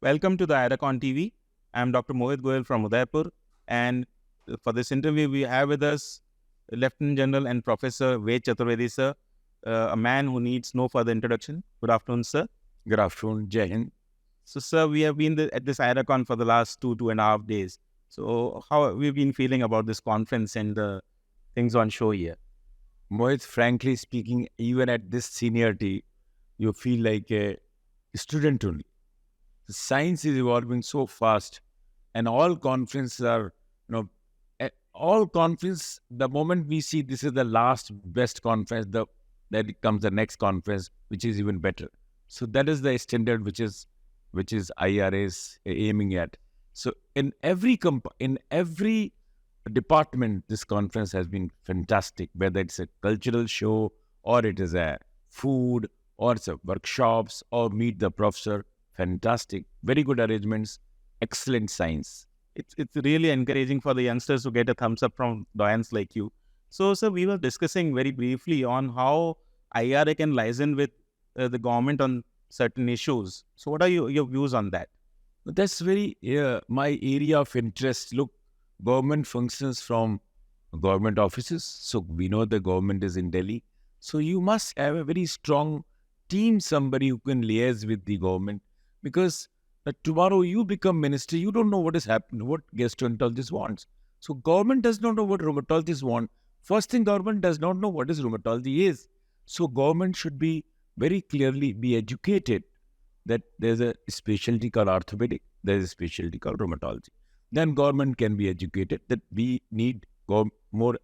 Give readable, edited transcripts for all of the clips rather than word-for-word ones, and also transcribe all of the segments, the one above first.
Welcome to the IRACON TV. I'm Dr. Mohit Goyal from Udaipur, and for this interview, we have with us Lieutenant General and Professor Ved Chaturvedi, sir, a man who needs no further introduction. Good afternoon, sir. Good afternoon, Jai Hind. So, sir, we have been at this IRACON for the last 2.5 days. So, how have we been feeling about this conference and the things on show here? Mohit, frankly speaking, even at this seniority, you feel like a student only. The science is evolving so fast, and all conferences are, all conference, the moment we see this is the last best conference, then it comes the next conference, which is even better. So that is the standard which is IRA is aiming at. So in every department, this conference has been fantastic, whether it's a cultural show or it is a food or it's a workshops or meet the professor. Fantastic, very good arrangements, excellent science. It's really encouraging for the youngsters to get a thumbs up from doyens like you. So, sir, we were discussing very briefly on how IRA can liaison with the government on certain issues. So, what are your views on that? That's very my area of interest. Look, government functions from government offices. So we know the government is in Delhi. So you must have a very strong team, somebody who can liaise with the government. Because tomorrow you become minister, you don't know what is happening, what gastroenterologist wants. So government does not know what rheumatologists want. First thing, government does not know what is rheumatology is. So government should be very clearly be educated that there's a specialty called orthopedic, there's a specialty called rheumatology. Then government can be educated that we need more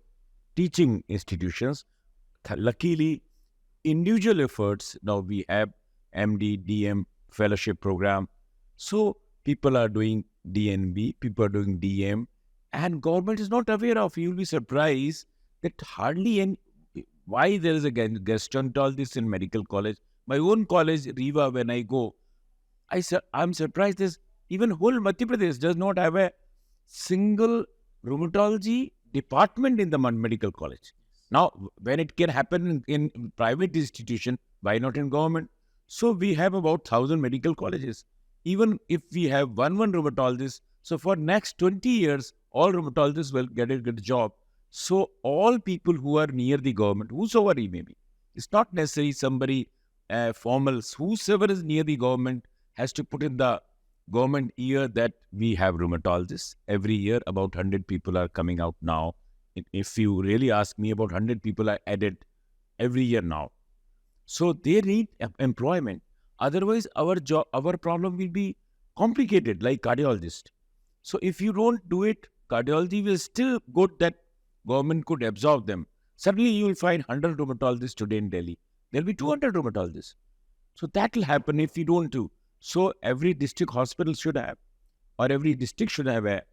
teaching institutions. Luckily, individual efforts, now we have MD, DM, fellowship program. So people are doing DNB, people are doing DM, and government is not aware of. You'll be surprised that hardly any, why there is a gastroenterologist in medical college. My own college, Riva, when I go, I'm surprised this, even whole Madhya Pradesh does not have a single rheumatology department in the medical college. Now, when it can happen in private institution, why not in government? So we have about 1,000 medical colleges. Even if we have one rheumatologist, so for next 20 years, all rheumatologists will get a good job. So all people who are near the government, whosoever he may be, it's not necessarily somebody formal, whosoever is near the government has to put in the government ear that we have rheumatologists. Every year, about 100 people are coming out now. If you really ask me, about 100 people are added every year now. So they need employment. Otherwise, our problem will be complicated, like cardiologist. So if you don't do it, cardiology will still good that government could absorb them. Suddenly, you will find 100 rheumatologists today in Delhi. There will be 200 rheumatologists. So that will happen if you don't do. So every district hospital should have, or every district should have have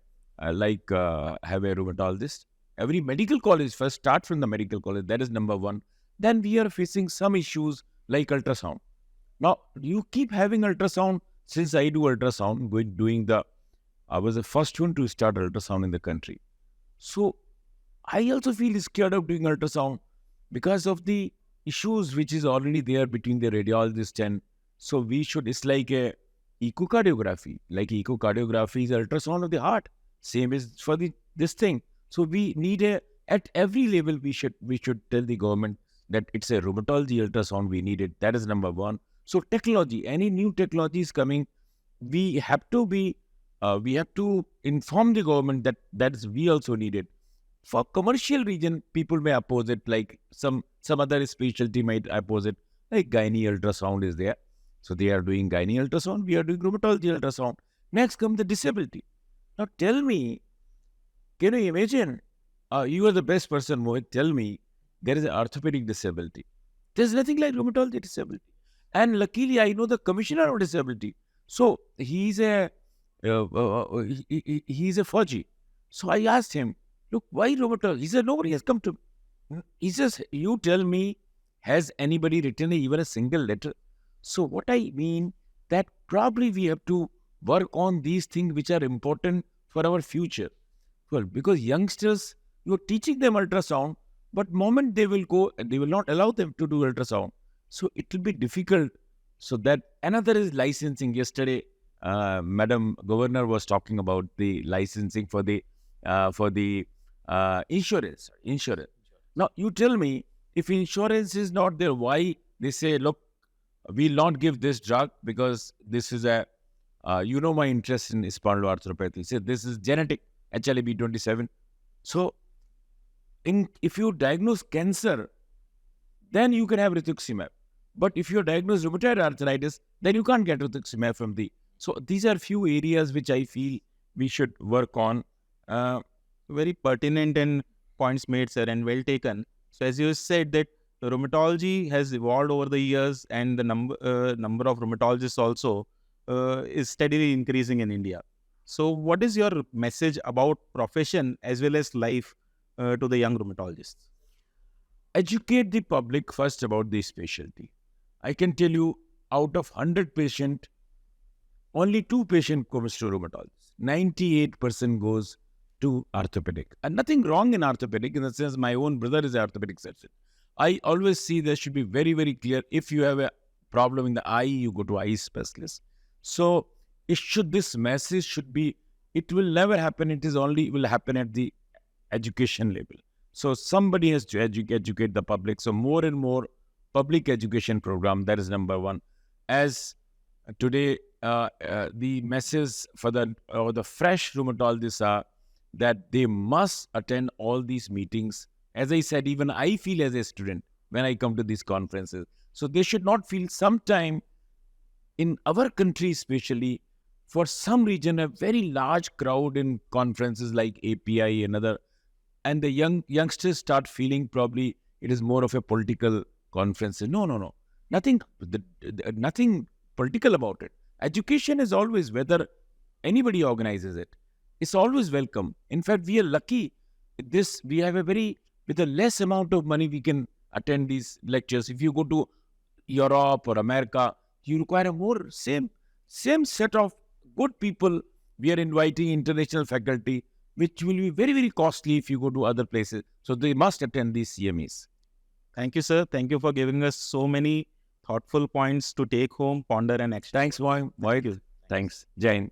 a rheumatologist. Every medical college, first start from the medical college. That is number one. Then we are facing some issues like ultrasound. Now, you keep having ultrasound. Since I do ultrasound, I was the first one to start ultrasound in the country. So, I also feel scared of doing ultrasound because of the issues which is already there between the radiologist and so we should, it's like a echocardiography. Like echocardiography is ultrasound of the heart. Same is for this thing. So we need at every level we should tell the government that it's a rheumatology ultrasound we need it. That is number one. So technology, any new technology is coming, we have to inform the government that we also need it. For commercial region, people may oppose it, like some other specialty might oppose it, like gynae ultrasound is there. So they are doing gynae ultrasound, we are doing rheumatology ultrasound. Next comes the disability. Now tell me, can you imagine, you are the best person, Mohit, tell me, there is an orthopedic disability. There's nothing like rheumatology disability. And luckily, I know the commissioner of disability. So he's a Fauji. So I asked him, look, why rheumatology? He said, nobody has come to me. He says, you tell me, has anybody written even a single letter? So what I mean, that probably we have to work on these things which are important for our future. Well, because youngsters, you're teaching them ultrasound, but moment they will go, they will not allow them to do ultrasound. So it will be difficult. So that another is licensing. Yesterday, Madam Governor was talking about the licensing for the insurance. Insurance. Now, you tell me, if insurance is not there, why they say, look, we'll not give this drug because this is a, my interest in spondyloarthropathy. Say this is genetic, HLA-B27. So, if you diagnose cancer, then you can have rituximab. But if you're diagnosed rheumatoid arthritis, then you can't get rituximab from the. So these are few areas which I feel we should work on. Very pertinent and points made, sir, and well taken. So as you said that rheumatology has evolved over the years, and the number of rheumatologists also is steadily increasing in India. So what is your message about profession as well as life to the young rheumatologists? Educate the public first about the specialty. I can tell you, out of 100 patients, only 2 patients comes to rheumatologist. 98% goes to orthopedic. And nothing wrong in orthopedic, in the sense my own brother is an orthopedic surgeon. I always see there should be very, very clear. If you have a problem in the eye, you go to eye specialist. So this message should be, it will never happen. It will happen at the education level. So somebody has to educate the public. So more and more public education program, that is number one. As today, the message for the fresh rheumatologists are that they must attend all these meetings. As I said, even I feel as a student when I come to these conferences. So they should not feel, sometime in our country especially, for some reason, a very large crowd in conferences like API and other, and the youngsters start feeling probably it is more of a political conference. No. Nothing political about it. Education is always, whether anybody organizes it, it's always welcome. In fact, we are lucky. We have with a less amount of money, we can attend these lectures. If you go to Europe or America, you require a more same set of good people. We are inviting international faculty, which will be very, very costly if you go to other places. So they must attend these CMEs. Thank you, sir. Thank you for giving us so many thoughtful points to take home, ponder, and action. Thanks, Mohit. Thanks. Jain.